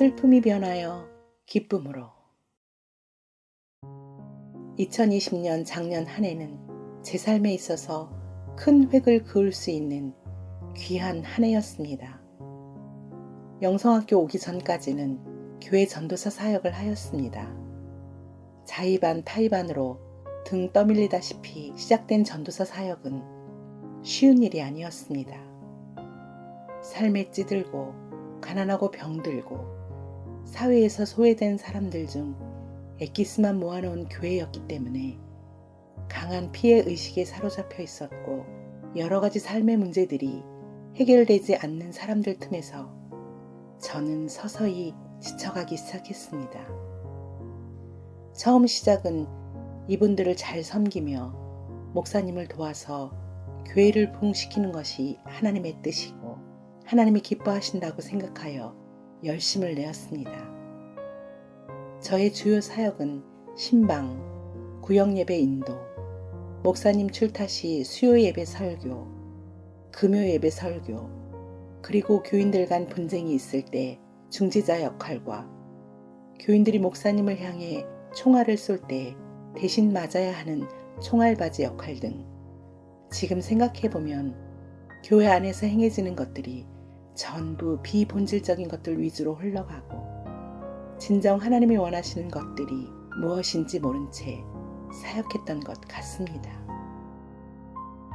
슬픔이 변하여 기쁨으로. 2020년 작년 한 해는 제 삶에 있어서 큰 획을 그을 수 있는 귀한 한 해였습니다. 영성학교 오기 전까지는 교회 전도사 사역을 하였습니다. 자의반 타의반으로 등 떠밀리다시피 시작된 전도사 사역은 쉬운 일이 아니었습니다. 삶에 찌들고 가난하고 병들고 사회에서 소외된 사람들 중 엑기스만 모아놓은 교회였기 때문에 강한 피해 의식에 사로잡혀 있었고 여러 가지 삶의 문제들이 해결되지 않는 사람들 틈에서 저는 서서히 지쳐가기 시작했습니다. 처음 시작은 이분들을 잘 섬기며 목사님을 도와서 교회를 부흥시키는 것이 하나님의 뜻이고 하나님이 기뻐하신다고 생각하여 열심을 내었습니다. 저의 주요 사역은 신방, 구역예배 인도, 목사님 출타 시 수요예배 설교, 금요예배 설교, 그리고 교인들 간 분쟁이 있을 때 중재자 역할과 교인들이 목사님을 향해 총알을 쏠 때 대신 맞아야 하는 총알바지 역할 등 지금 생각해보면 교회 안에서 행해지는 것들이 전부 비본질적인 것들 위주로 흘러가고 진정 하나님이 원하시는 것들이 무엇인지 모른 채 사역했던 것 같습니다.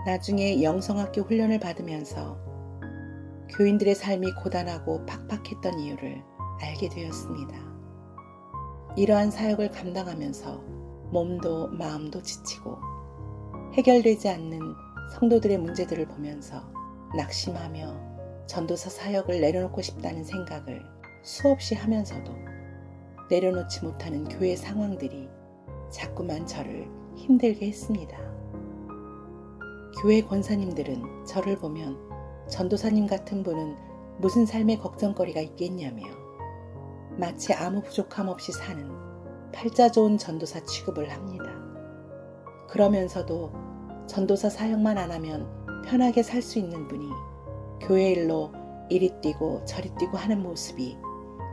나중에 영성학교 훈련을 받으면서 교인들의 삶이 고단하고 팍팍했던 이유를 알게 되었습니다. 이러한 사역을 감당하면서 몸도 마음도 지치고 해결되지 않는 성도들의 문제들을 보면서 낙심하며 전도사 사역을 내려놓고 싶다는 생각을 수없이 하면서도 내려놓지 못하는 교회 상황들이 자꾸만 저를 힘들게 했습니다. 교회 권사님들은 저를 보면 전도사님 같은 분은 무슨 삶의 걱정거리가 있겠냐며 마치 아무 부족함 없이 사는 팔자 좋은 전도사 취급을 합니다. 그러면서도 전도사 사역만 안 하면 편하게 살 수 있는 분이 교회 일로 이리 뛰고 저리 뛰고 하는 모습이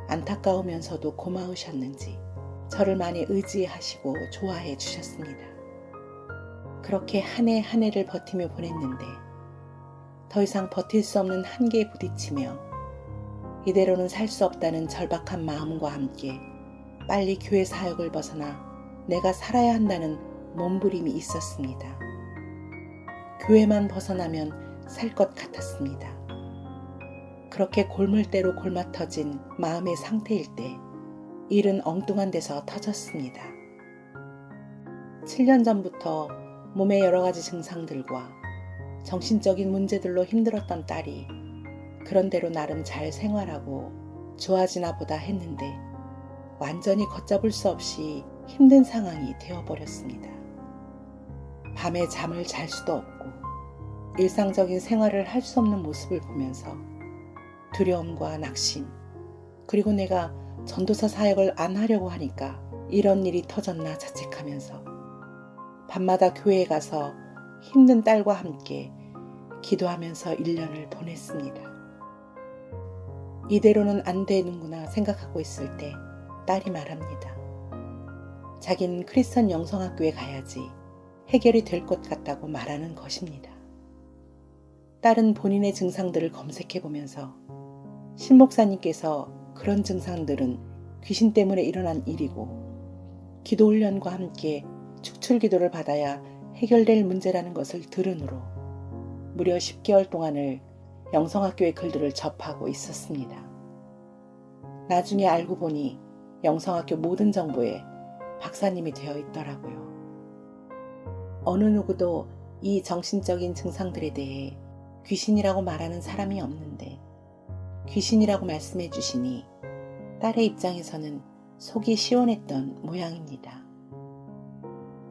안타까우면서도 고마우셨는지 저를 많이 의지하시고 좋아해 주셨습니다. 그렇게 한 해 한 해를 버티며 보냈는데 더 이상 버틸 수 없는 한계에 부딪히며 이대로는 살 수 없다는 절박한 마음과 함께 빨리 교회 사역을 벗어나 내가 살아야 한다는 몸부림이 있었습니다. 교회만 벗어나면 살 것 같았습니다. 그렇게 골물대로 골마터진 마음의 상태일 때 일은 엉뚱한 데서 터졌습니다. 7년 전부터 몸의 여러 가지 증상들과 정신적인 문제들로 힘들었던 딸이 그런대로 나름 잘 생활하고 좋아지나 보다 했는데 완전히 걷잡을 수 없이 힘든 상황이 되어버렸습니다. 밤에 잠을 잘 수도 없고 일상적인 생활을 할 수 없는 모습을 보면서 두려움과 낙심, 그리고 내가 전도사 사역을 안 하려고 하니까 이런 일이 터졌나 자책하면서 밤마다 교회에 가서 힘든 딸과 함께 기도하면서 1년을 보냈습니다. 이대로는 안 되는구나 생각하고 있을 때 딸이 말합니다. 자기는 크리스천 영성학교에 가야지 해결이 될 것 같다고 말하는 것입니다. 딸은 본인의 증상들을 검색해 보면서 신 목사님께서 그런 증상들은 귀신 때문에 일어난 일이고 기도 훈련과 함께 축출 기도를 받아야 해결될 문제라는 것을 들은 후로 무려 10개월 동안을 영성학교의 글들을 접하고 있었습니다. 나중에 알고 보니 영성학교 모든 정보에 박사님이 되어 있더라고요. 어느 누구도 이 정신적인 증상들에 대해 귀신이라고 말하는 사람이 없는데 귀신이라고 말씀해 주시니 딸의 입장에서는 속이 시원했던 모양입니다.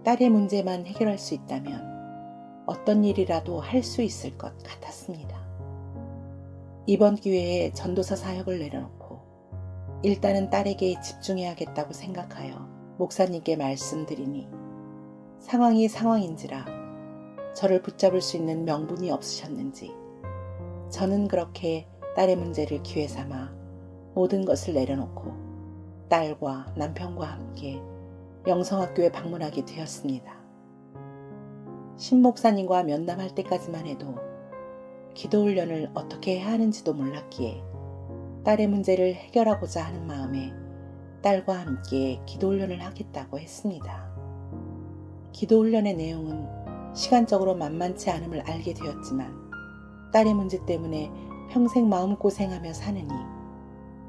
딸의 문제만 해결할 수 있다면 어떤 일이라도 할 수 있을 것 같았습니다. 이번 기회에 전도사 사역을 내려놓고 일단은 딸에게 집중해야겠다고 생각하여 목사님께 말씀드리니 상황이 상황인지라 저를 붙잡을 수 있는 명분이 없으셨는지 저는 그렇게 딸의 문제를 기회 삼아 모든 것을 내려놓고 딸과 남편과 함께 영성학교에 방문하게 되었습니다. 신 목사님과 면담할 때까지만 해도 기도 훈련을 어떻게 해야 하는지도 몰랐기에 딸의 문제를 해결하고자 하는 마음에 딸과 함께 기도 훈련을 하겠다고 했습니다. 기도 훈련의 내용은 시간적으로 만만치 않음을 알게 되었지만 딸의 문제 때문에 평생 마음고생하며 사느니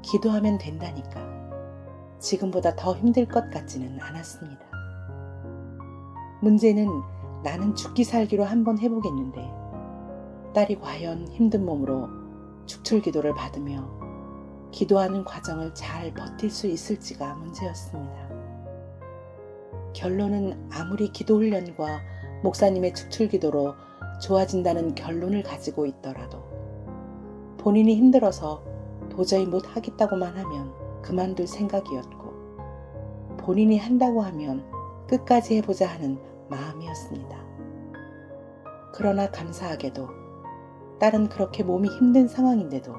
기도하면 된다니까 지금보다 더 힘들 것 같지는 않았습니다. 문제는 나는 죽기 살기로 한번 해보겠는데 딸이 과연 힘든 몸으로 축출 기도를 받으며 기도하는 과정을 잘 버틸 수 있을지가 문제였습니다. 결론은 아무리 기도 훈련과 목사님의 축출 기도로 좋아진다는 결론을 가지고 있더라도 본인이 힘들어서 도저히 못 하겠다고만 하면 그만둘 생각이었고 본인이 한다고 하면 끝까지 해보자 하는 마음이었습니다. 그러나 감사하게도 딸은 그렇게 몸이 힘든 상황인데도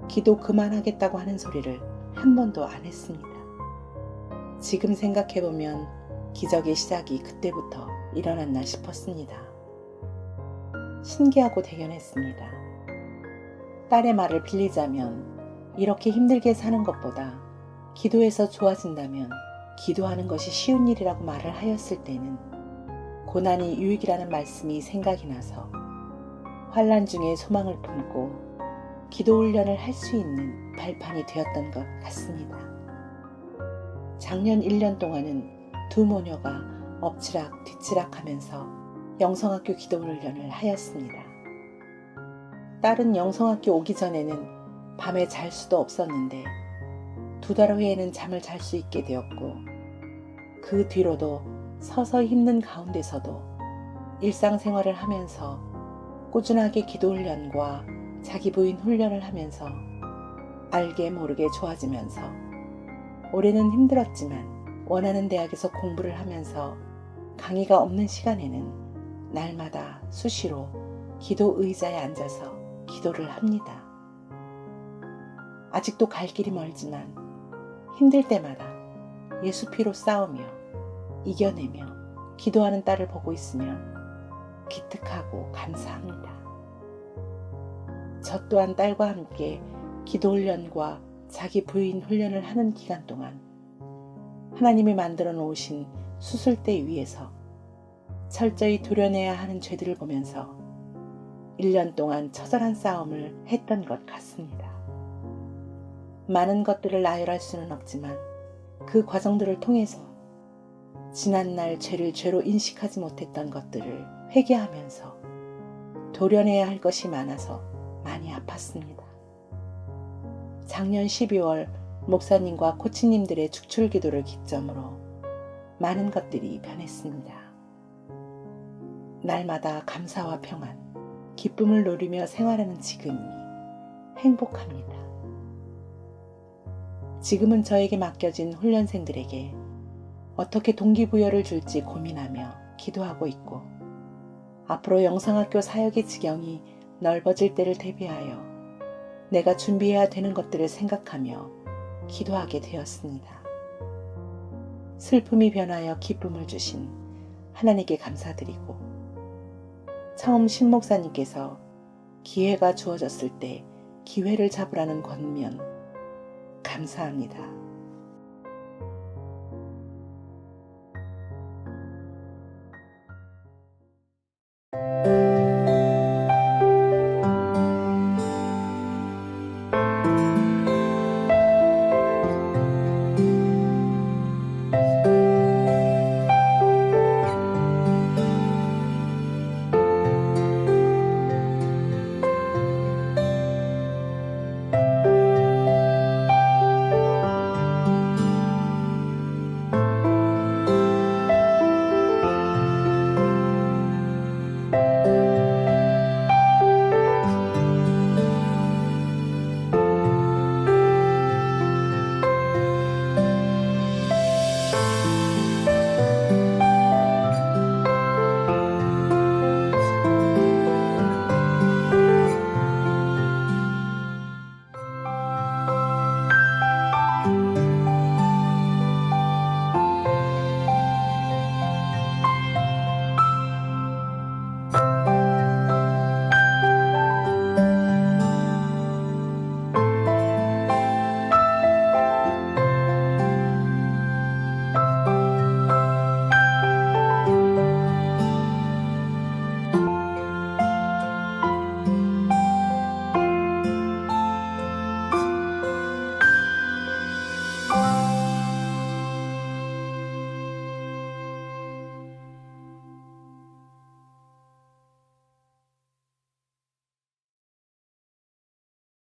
기도 그만하겠다고 하는 소리를 한 번도 안 했습니다. 지금 생각해보면 기적의 시작이 그때부터 일어났나 싶었습니다. 신기하고 대견했습니다. 딸의 말을 빌리자면 이렇게 힘들게 사는 것보다 기도해서 좋아진다면 기도하는 것이 쉬운 일이라고 말을 하였을 때는 고난이 유익이라는 말씀이 생각이 나서 환난 중에 소망을 품고 기도 훈련을 할 수 있는 발판이 되었던 것 같습니다. 작년 1년 동안은 두 모녀가 엎치락 뒤치락 하면서 영성학교 기도 훈련을 하였습니다. 딸은 영성학교 오기 전에는 밤에 잘 수도 없었는데 2달 후에는 잠을 잘 수 있게 되었고 그 뒤로도 서서히 힘든 가운데서도 일상생활을 하면서 꾸준하게 기도 훈련과 자기 부인 훈련을 하면서 알게 모르게 좋아지면서 올해는 힘들었지만 원하는 대학에서 공부를 하면서 강의가 없는 시간에는 날마다 수시로 기도 의자에 앉아서 기도를 합니다. 아직도 갈 길이 멀지만 힘들 때마다 예수 피로 싸우며 이겨내며 기도하는 딸을 보고 있으면 기특하고 감사합니다. 저 또한 딸과 함께 기도 훈련과 자기 부인 훈련을 하는 기간 동안 하나님이 만들어 놓으신 수술대 위에서 철저히 도려내야 하는 죄들을 보면서 1년 동안 처절한 싸움을 했던 것 같습니다. 많은 것들을 나열할 수는 없지만 그 과정들을 통해서 지난날 죄를 죄로 인식하지 못했던 것들을 회개하면서 도려내야 할 것이 많아서 많이 아팠습니다. 작년 12월 목사님과 코치님들의 축출 기도를 기점으로 많은 것들이 변했습니다. 날마다 감사와 평안, 기쁨을 누리며 생활하는 지금이 행복합니다. 지금은 저에게 맡겨진 훈련생들에게 어떻게 동기부여를 줄지 고민하며 기도하고 있고 앞으로 영성학교 사역의 지경이 넓어질 때를 대비하여 내가 준비해야 되는 것들을 생각하며 기도하게 되었습니다. 슬픔이 변하여 기쁨을 주신 하나님께 감사드리고 처음 신 목사님께서 기회가 주어졌을 때 기회를 잡으라는 권면 감사합니다.